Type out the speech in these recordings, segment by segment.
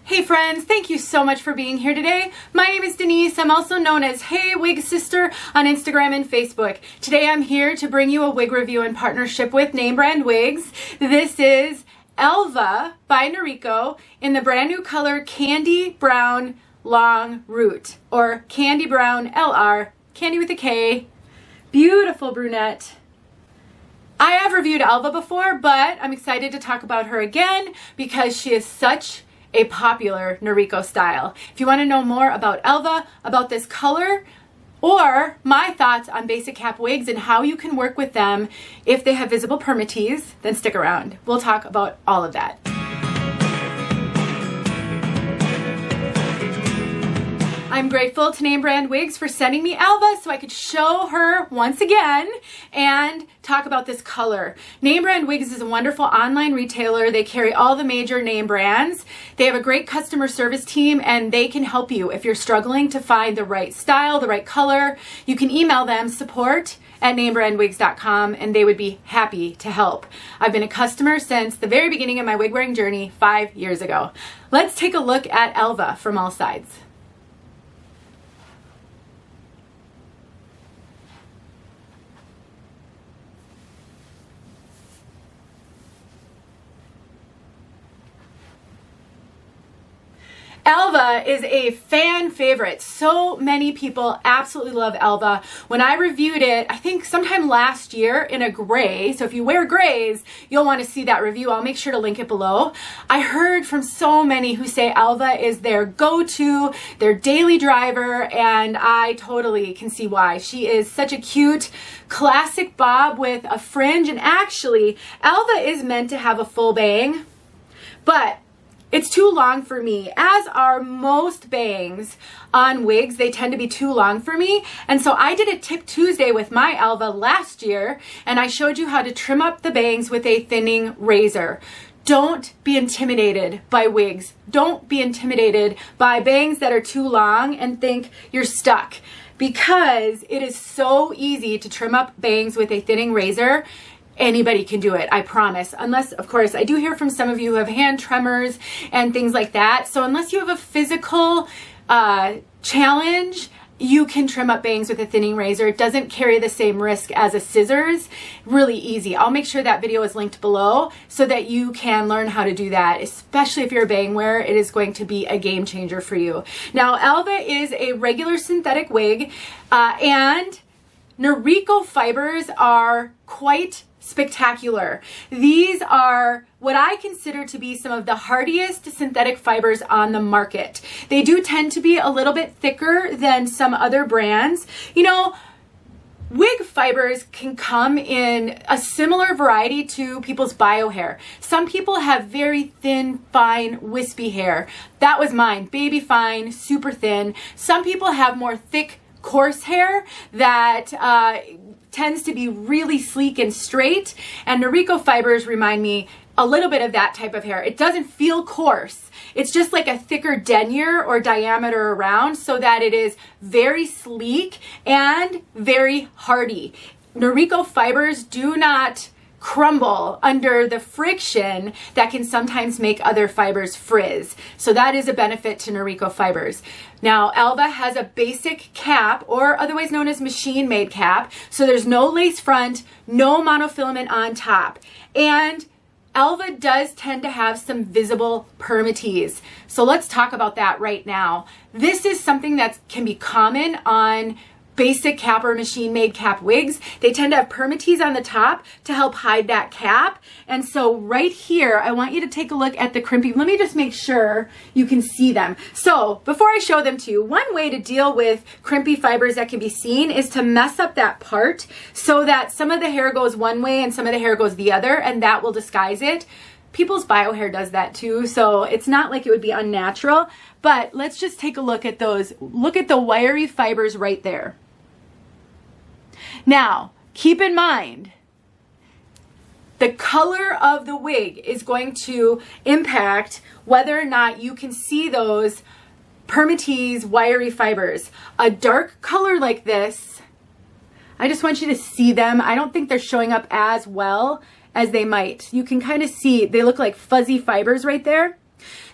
Hey friends, thank you so much for being here today. My name is Denise. I'm also known as heywigsister on Instagram and Facebook. Today I'm here to bring you a wig review in partnership with Name Brand Wigs. This is ALVA by Noriko in the brand new color Candy Brown Long Root, or Candy Brown LR, candy with a K. Beautiful brunette. I have reviewed ALVA before, but I'm excited to talk about her again because she is such a popular Noriko style. If you want to know more about ALVA, about this color, or my thoughts on basic cap wigs and how you can work with them if they have visible permatease, then stick around. We'll talk about all of that. I'm grateful to Name Brand Wigs for sending me ALVA so I could show her once again and talk about this color. Name Brand Wigs is a wonderful online retailer. They carry all the major name brands. They have a great customer service team and they can help you if you're struggling to find the right style, the right color. You can email them support@namebrandwigs.com and they would be happy to help. I've been a customer since the very beginning of my wig wearing journey 5 years ago. Let's take a look at ALVA from all sides. ALVA is a fan favorite. So many people absolutely love ALVA. When I reviewed it, I think sometime last year in a gray, so if you wear grays, you'll want to see that review. I'll make sure to link it below. I heard from so many who say ALVA is their go-to, their daily driver, and I totally can see why. She is such a cute, classic bob with a fringe, and actually, ALVA is meant to have a full bang, but it's too long for me, as are most bangs on wigs. They tend to be too long for me. And so I did a Tip Tuesday with my ALVA last year, and I showed you how to trim up the bangs with a thinning razor. Don't be intimidated by wigs. Don't be intimidated by bangs that are too long and think you're stuck, because it is so easy to trim up bangs with a thinning razor. Anybody can do it, I promise. Unless, of course, I do hear from some of you who have hand tremors and things like that. So unless you have a physical challenge, you can trim up bangs with a thinning razor. It doesn't carry the same risk as a scissors. Really easy. I'll make sure that video is linked below so that you can learn how to do that, especially if you're a bang wearer. It is going to be a game changer for you. Now, ALVA is a regular synthetic wig, and Noriko fibers are quite spectacular. These are what I consider to be some of the hardiest synthetic fibers on the market. They do tend to be a little bit thicker than some other brands. You know, wig fibers can come in a similar variety to people's bio hair. Some people have very thin, fine, wispy hair. That was mine, baby fine, super thin. Some people have more thick, coarse hair that tends to be really sleek and straight, and Noriko fibers remind me a little bit of that type of hair. It doesn't feel coarse. It's just like a thicker denier or diameter around, so that it is very sleek and very hardy. Noriko fibers do not crumble under the friction that can sometimes make other fibers frizz. So that is a benefit to Noriko fibers. Now, ALVA has a basic cap, or otherwise known as machine-made cap. So there's no lace front, no monofilament on top. And ALVA does tend to have some visible permatease. So let's talk about that right now. This is something that can be common on basic cap or machine-made cap wigs. They tend to have permatease on the top to help hide that cap. And so right here, I want you to take a look at the crimpy. Let me just make sure you can see them. So before I show them to you, one way to deal with crimpy fibers that can be seen is to mess up that part so that some of the hair goes one way and some of the hair goes the other, and that will disguise it. People's bio hair does that too, so it's not like it would be unnatural. But let's just take a look at those. Look at the wiry fibers right there. Now, keep in mind, the color of the wig is going to impact whether or not you can see those permatease wiry fibers. A dark color like this, I just want you to see them. I don't think they're showing up as well as they might. You can kind of see, they look like fuzzy fibers right there.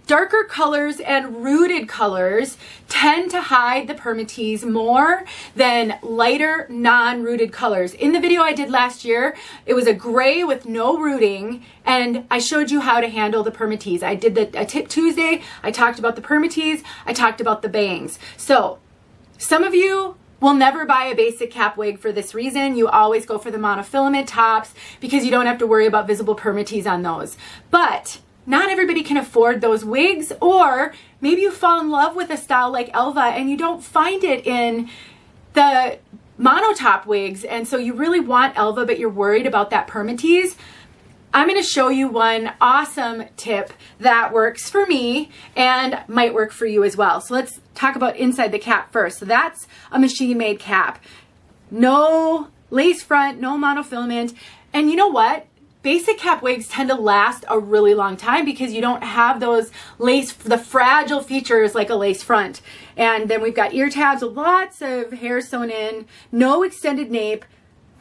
Darker colors and rooted colors tend to hide the Permatease more than lighter non-rooted colors. In the video I did last year, it was a gray with no rooting, and I showed you how to handle the Permatease. I did a Tip Tuesday, I talked about the Permatease, I talked about the bangs. So some of you will never buy a basic cap wig for this reason. You always go for the monofilament tops because you don't have to worry about visible Permatease on those. But not everybody can afford those wigs, or maybe you fall in love with a style like Elva and you don't find it in the monotop wigs, and so you really want Elva but you're worried about that Permatease. I'm going to show you one awesome tip that works for me and might work for you as well. So let's talk about inside the cap first. So that's a machine-made cap. No lace front, no monofilament, and you know what? Basic cap wigs tend to last a really long time because you don't have those the fragile features like a lace front. And then we've got ear tabs with lots of hair sewn in, no extended nape,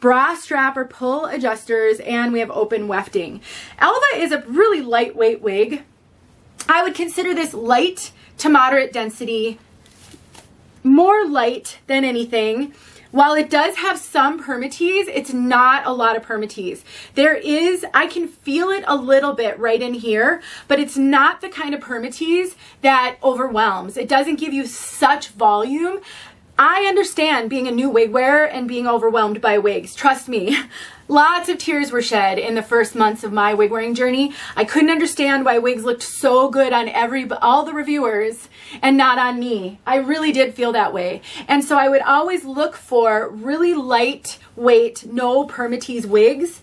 bra strap or pull adjusters, and we have open wefting. Elva is a really lightweight wig. I would consider this light to moderate density, more light than anything. While it does have some Permatease, it's not a lot of Permatease. There is, I can feel it a little bit right in here, but it's not the kind of Permatease that overwhelms. It doesn't give you such volume. I understand being a new wig wearer and being overwhelmed by wigs. Trust me, lots of tears were shed in the first months of my wig wearing journey. I couldn't understand why wigs looked so good on all the reviewers and not on me. I really did feel that way. And so I would always look for really lightweight, no Permatease wigs,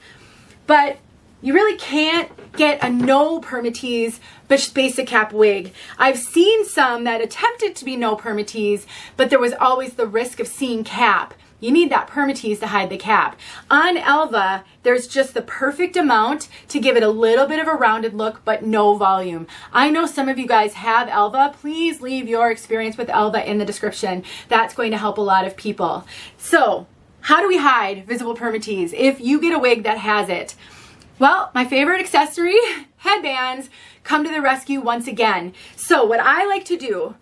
but you really can't get a no Permatease basic cap wig. I've seen some that attempted to be no Permatease, but there was always the risk of seeing cap. You need that Permatease to hide the cap. On Elva, there's just the perfect amount to give it a little bit of a rounded look, but no volume. I know some of you guys have Elva. Please leave your experience with Elva in the description. That's going to help a lot of people. So, how do we hide visible Permatease if you get a wig that has it? Well, my favorite accessory, headbands, come to the rescue once again. So what I like to do,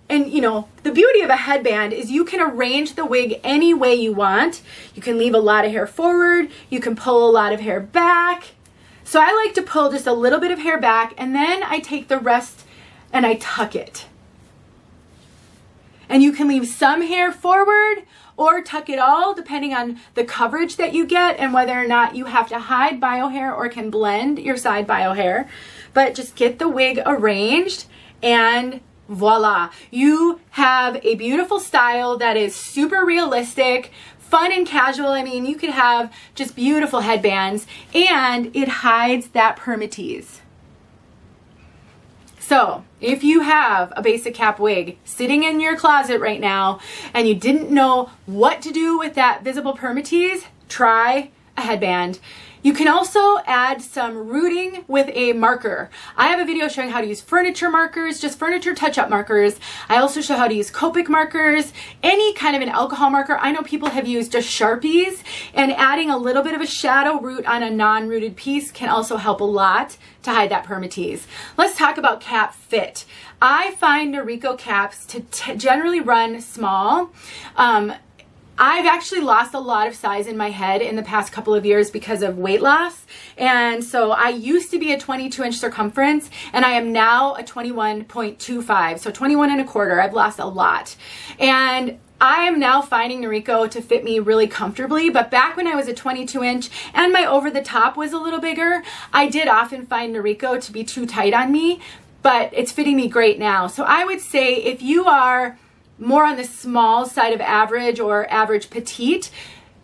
and you know, the beauty of a headband is you can arrange the wig any way you want. You can leave a lot of hair forward, you can pull a lot of hair back. So I like to pull just a little bit of hair back, and then I take the rest and I tuck it. And you can leave some hair forward or tuck it all depending on the coverage that you get and whether or not you have to hide bio hair or can blend your side bio hair. But just get the wig arranged and voila. You have a beautiful style that is super realistic, fun and casual. I mean, you could have just beautiful headbands and it hides that Permatease. So if you have a basic cap wig sitting in your closet right now and you didn't know what to do with that visible Permatease, try a headband. You can also add some rooting with a marker. I have a video showing how to use furniture markers, just furniture touch-up markers. I also show how to use Copic markers, any kind of an alcohol marker. I know people have used just Sharpies, and adding a little bit of a shadow root on a non-rooted piece can also help a lot to hide that Permatease. Let's talk about cap fit. I find Noriko caps to generally run small. I've actually lost a lot of size in my head in the past couple of years because of weight loss. And so I used to be a 22-inch circumference and I am now a 21.25. So 21 1/4. I've lost a lot. And I am now finding Noriko to fit me really comfortably, but back when I was a 22-inch and my over the top was a little bigger, I did often find Noriko to be too tight on me, but it's fitting me great now. So I would say if you are more on the small side of average or average petite,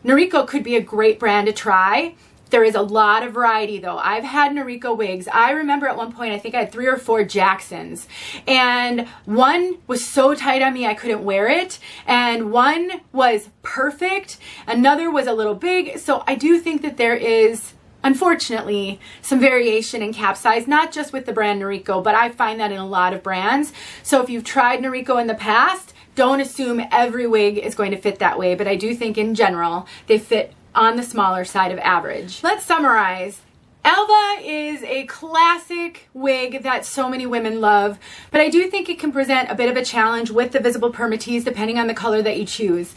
Noriko could be a great brand to try. There is a lot of variety though. I've had Noriko wigs. I remember at one point, I think I had 3 or 4 Jacksons, and one was so tight on me I couldn't wear it, and one was perfect, another was a little big. So I do think that there is, unfortunately, some variation in cap size, not just with the brand Noriko, but I find that in a lot of brands. So if you've tried Noriko in the past, don't assume every wig is going to fit that way, but I do think in general they fit on the smaller side of average. Let's summarize. ALVA is a classic wig that so many women love, but I do think it can present a bit of a challenge with the visible permatease depending on the color that you choose.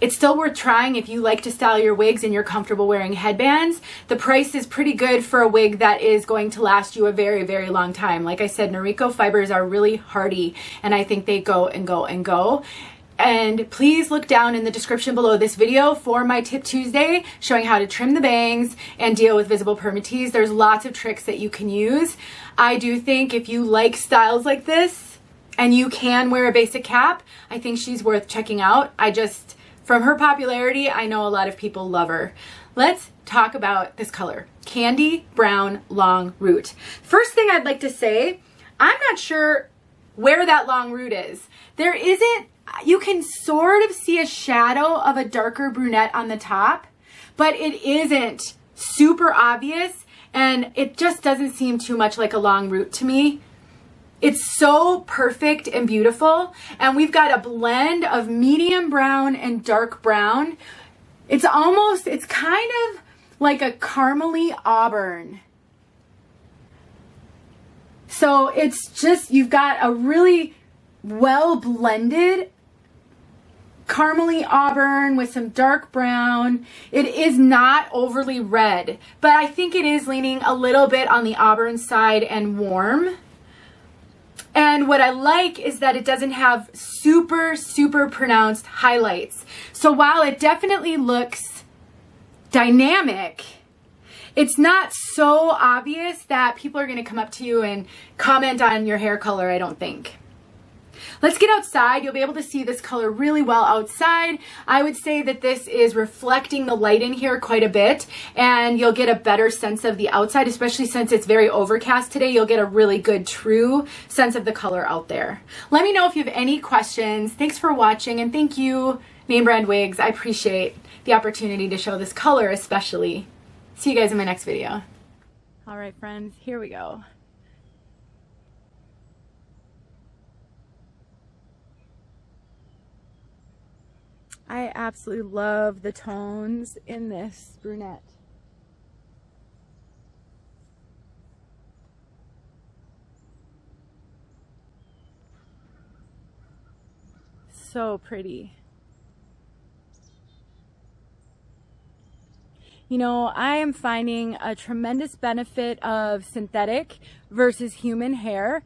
It's still worth trying if you like to style your wigs and you're comfortable wearing headbands. The price is pretty good for a wig that is going to last you a very, very long time. Like I said, Noriko fibers are really hardy, and I think they go and go and go. And please look down in the description below this video for my Tip Tuesday showing how to trim the bangs and deal with visible permatease. There's lots of tricks that you can use. I do think if you like styles like this and you can wear a basic cap, I think she's worth checking out. From her popularity, I know a lot of people love her. Let's talk about this color, Candy Brown Long Root. First thing I'd like to say, I'm not sure where that long root is. You can sort of see a shadow of a darker brunette on the top, but it isn't super obvious, and it just doesn't seem too much like a long root to me. It's so perfect and beautiful, and we've got a blend of medium brown and dark brown. It's kind of like a caramely auburn. So it's just, you've got a really well blended caramely auburn with some dark brown. It is not overly red, but I think it is leaning a little bit on the auburn side and warm. And what I like is that it doesn't have super, super pronounced highlights. So while it definitely looks dynamic, it's not so obvious that people are going to come up to you and comment on your hair color, I don't think. Let's get outside. You'll be able to see this color really well outside. I would say that this is reflecting the light in here quite a bit, and you'll get a better sense of the outside, especially since it's very overcast today. You'll get a really good, true sense of the color out there. Let me know if you have any questions. Thanks for watching, and thank you, Name Brand Wigs. I appreciate the opportunity to show this color especially. See you guys in my next video. All right, friends, here we go. I absolutely love the tones in this brunette. So pretty. You know, I am finding a tremendous benefit of synthetic versus human hair.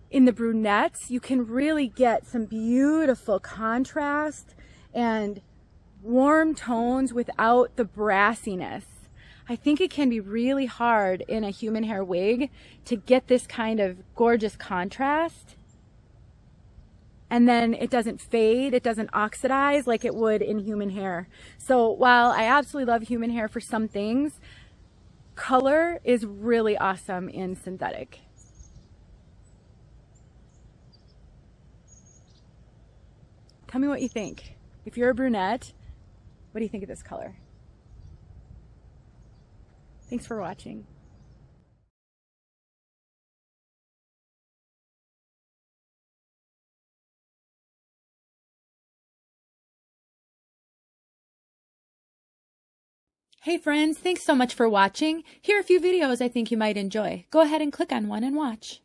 In the brunettes, you can really get some beautiful contrast and warm tones without the brassiness. I think it can be really hard in a human hair wig to get this kind of gorgeous contrast. And then it doesn't fade, it doesn't oxidize like it would in human hair. So while I absolutely love human hair for some things, color is really awesome in synthetic. Tell me what you think. If you're a brunette, what do you think of this color? Thanks for watching. Hey friends, thanks so much for watching. Here are a few videos I think you might enjoy. Go ahead and click on one and watch.